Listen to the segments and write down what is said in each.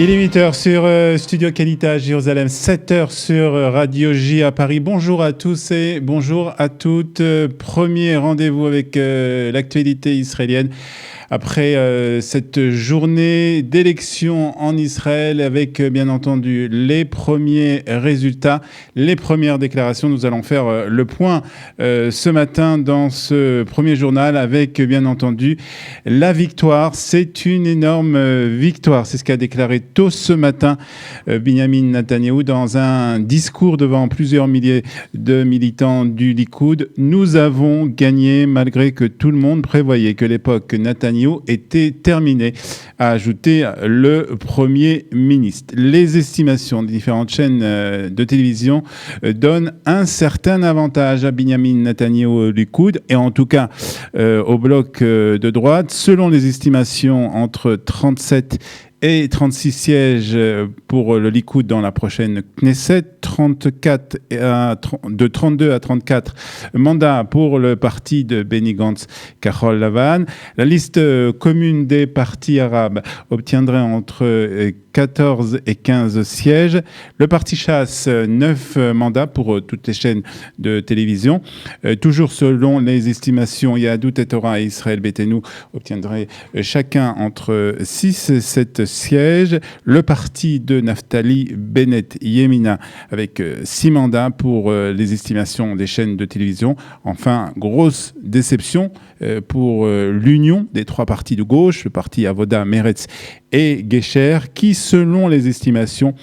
Il est 8h sur Studio Qualité à Jérusalem, 7h sur Radio J à Paris. Bonjour à tous et bonjour à toutes. Premier rendez-vous avec l'actualité israélienne. Après cette journée d'élection en Israël avec bien entendu les premiers résultats, les premières déclarations. Nous allons faire le point ce matin dans ce premier journal avec bien entendu la victoire. C'est une énorme victoire. C'est ce qu'a déclaré tôt ce matin Binyamin Netanyahou dans un discours devant plusieurs milliers de militants du Likoud. Nous avons gagné malgré que tout le monde prévoyait que l'époque Netanyahou était terminée, a ajouté le Premier ministre. Les estimations des différentes chaînes de télévision donnent un certain avantage à Binyamin Netanyahou Likoud et en tout cas au bloc de droite. Selon les estimations, entre 37 et 36 sièges pour le Likoud dans la prochaine Knesset, de 32 à 34 mandats pour le parti de Benny Gantz, Kahol Lavan. La liste commune des partis arabes obtiendrait entre 14 et 15 sièges. Le parti Chasse, 9 mandats pour toutes les chaînes de télévision. Toujours selon les estimations, Yahadut Torah et Israël Beitenu obtiendraient chacun entre 6 et 7 sièges. Le parti de Naftali Bennett Yemina avec 6 mandats pour les estimations des chaînes de télévision. Enfin, grosse déception pour l'union des trois partis de gauche, le parti Avoda, Meretz et Gesher, qui, selon les estimations,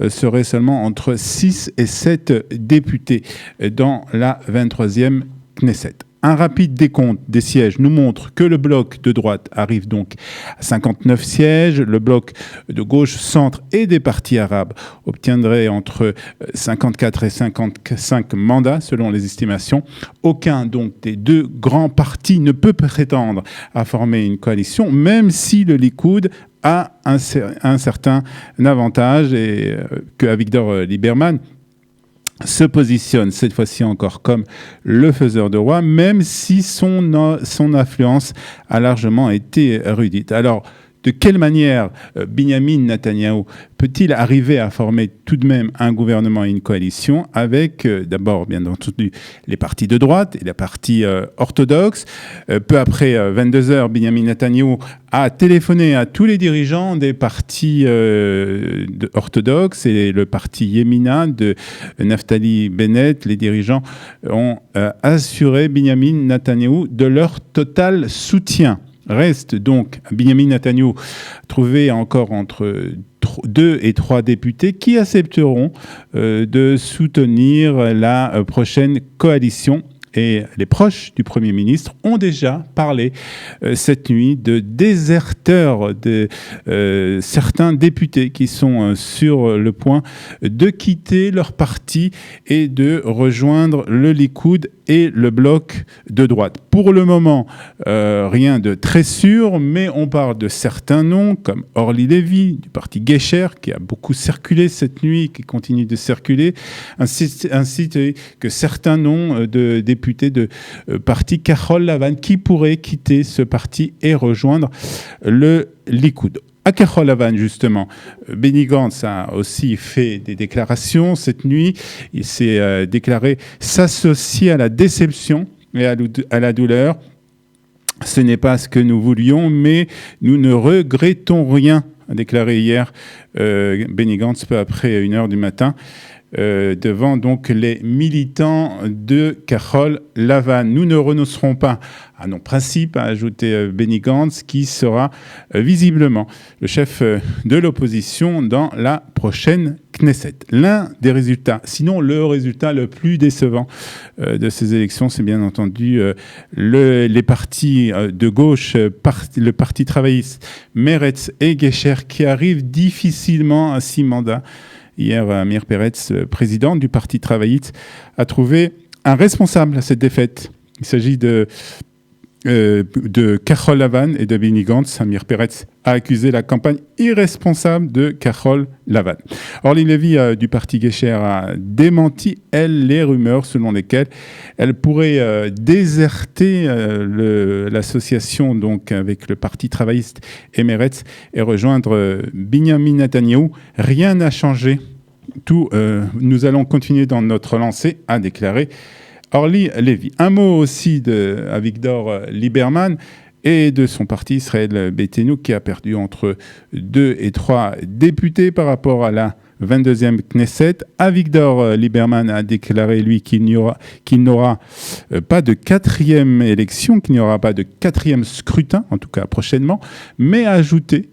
serait seulement entre 6 et 7 députés dans la 23e Knesset. Un rapide décompte des sièges nous montre que le bloc de droite arrive donc à 59 sièges. Le bloc de gauche, centre et des partis arabes obtiendrait entre 54 et 55 mandats selon les estimations. Aucun donc des deux grands partis ne peut prétendre à former une coalition, même si le Likoud a un certain avantage et que Avigdor Lieberman se positionne cette fois-ci encore comme le faiseur de roi, même si son influence a largement été érudite. Alors, de quelle manière Binyamin Netanyahou peut-il arriver à former tout de même un gouvernement et une coalition avec d'abord bien entendu les partis de droite et les partis orthodoxes. Peu après 22h, Binyamin Netanyahou a téléphoné à tous les dirigeants des partis orthodoxes et le parti Yemina de Naftali Bennett. Les dirigeants ont assuré Binyamin Netanyahou de leur total soutien. Reste donc Binyamin Netanyahou trouvé encore entre 2 et 3 députés qui accepteront de soutenir la prochaine coalition. Et les proches du Premier ministre ont déjà parlé cette nuit de déserteurs de certains députés qui sont sur le point de quitter leur parti et de rejoindre le Likoud et le bloc de droite. Pour le moment, rien de très sûr, mais on parle de certains noms comme Orly Levy du parti Gesher qui a beaucoup circulé cette nuit, qui continue de circuler, ainsi que certains noms de députés de parti Kahol Lavan qui pourraient quitter ce parti et rejoindre le Likoud. À Kahol Lavan, justement, Benny Gantz a aussi fait des déclarations cette nuit. Il s'est déclaré s'associer à la déception et à la douleur. Ce n'est pas ce que nous voulions, mais nous ne regrettons rien, a déclaré hier Benny Gantz peu après 1h du matin. Devant donc les militants de Kahol Lavan. Nous ne renoncerons pas à nos principes, a ajouté Benny Gantz, qui sera visiblement le chef de l'opposition dans la prochaine Knesset. L'un des résultats, sinon le résultat le plus décevant de ces élections, c'est bien entendu les partis de gauche, le parti travailliste, Meretz et Gesher, qui arrivent difficilement à 6 mandats. Hier, Amir Peretz, président du Parti travailliste, a trouvé un responsable à cette défaite. Il s'agit de de Kahol Lavan et de Benny Gantz. Amir Peretz a accusé la campagne irresponsable de Kahol Lavan. Orly Levy du parti Gesher a démenti, elle, les rumeurs selon lesquelles elle pourrait déserter l'association donc avec le parti travailliste et Meretz et rejoindre Binyamin Netanyahou. Rien n'a changé. Nous allons continuer dans notre lancée, a déclaré Orly Levy. Un mot aussi d'Avigdor Lieberman et de son parti Israël Beitenu qui a perdu entre 2 et 3 députés par rapport à la 22e Knesset. Avigdor Lieberman a déclaré, lui, qu'il n'aura pas de 4e élection, qu'il n'y aura pas de 4e scrutin, en tout cas prochainement, mais a ajouté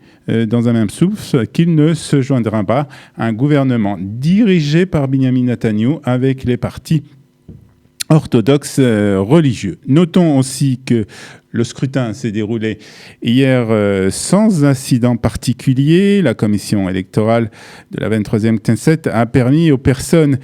dans un même souffle qu'il ne se joindra pas à un gouvernement dirigé par Binyamin Netanyahou avec les partis orthodoxes religieux. Notons aussi que le scrutin s'est déroulé hier sans incident particulier. La commission électorale de la 23e Knesset a permis aux personnes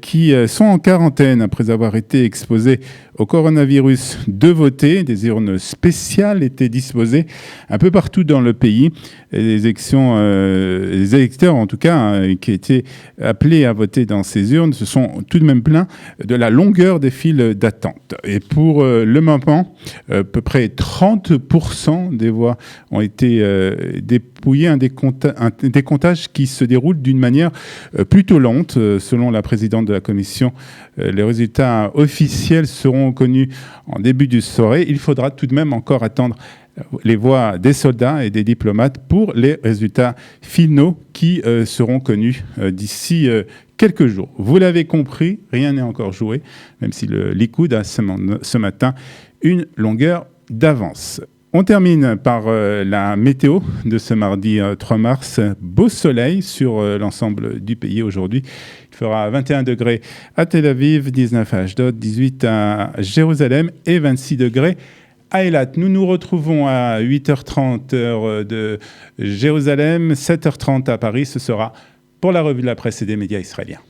qui sont en quarantaine après avoir été exposées au coronavirus de voter. Des urnes spéciales étaient disposées un peu partout dans le pays. Les électeurs, en tout cas, qui étaient appelés à voter dans ces urnes, se sont tout de même plaints de la longueur des files d'attente. Et pour le moment, à peu près 30% des voix ont été dépouillées, un décomptage qui se déroule d'une manière plutôt lente. Selon la présidente de la commission, les résultats officiels seront connus en début de soirée. Il faudra tout de même encore attendre les voix des soldats et des diplomates pour les résultats finaux qui seront connus d'ici quelques jours. Vous l'avez compris, rien n'est encore joué, même si le Likoud a ce matin une longueur d'avance. On termine par la météo de ce mardi 3 mars. Beau soleil sur l'ensemble du pays aujourd'hui. Il fera 21 degrés à Tel Aviv, 19 à Ashdod, 18 à Jérusalem et 26 degrés à Eilat. Nous nous retrouvons à 8h30 heure de Jérusalem, 7h30 à Paris. Ce sera pour la revue de la presse et des médias israéliens.